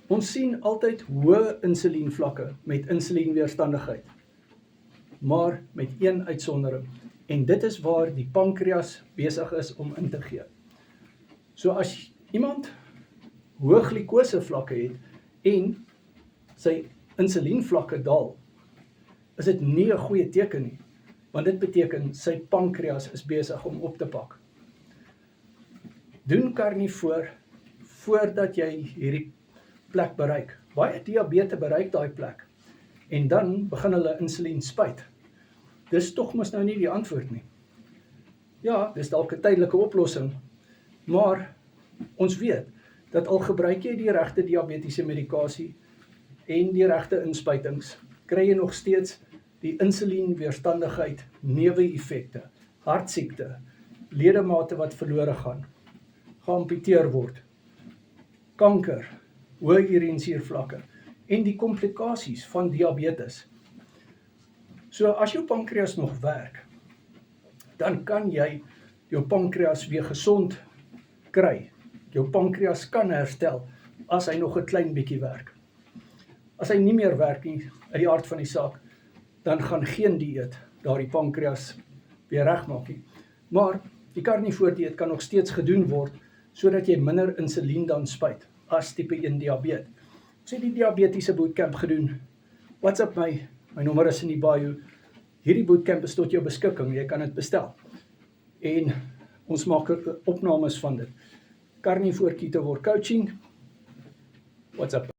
Ons sien altyd hoë insulienvlakke met insulienweerstandigheid, maar met een uitsondering. En dit is waar die pankreas besig is om in te gee. So as iemand hoë glikosevlakke het en sy insulienvlakke daal, is dit nie 'n goeie teken nie, want dit beteken sy pankreas is besig om op te pak. Doen karnivoor voordat jy hierdie plek bereik. Baie diabetes bereik daai plek en dan begin hulle insulien spuit. Dis tog mos nou nie die antwoord nie. Ja, dis dalk 'n tydelike oplossing, maar ons weet dat al gebruik jy die regte diabetiese medikasie en die regte inspuitings, kry jy nog steeds die insulienweerstandigheid, neeweffekte, hartsiekte, ledemate wat verlore gaan, geamputeer word, kanker, hoë urinesuurvlakke en die komplikasies van diabetes. So as jou pankreas nog werk, dan kan jy jou pankreas weer gesond kry. Jou pankreas kan herstel as hy nog 'n klein bietjie werk. As hy nie meer werk nie, uit die aard van die saak, dan gaan geen dieet daardie pankreas weer regmaak nie. Maar die karnivoor dieet kan nog steeds gedoen word sodat jy minder insulien dan spuit as tipe 1 diabetes. Ons het die diabetiese bootcamp gedoen. WhatsApp my nommer is in die bio. Hierdie bootcamp is tot jou beskikking, jy kan dit bestel. En ons maak opnames van dit. Karnivoor keto word coaching. WhatsApp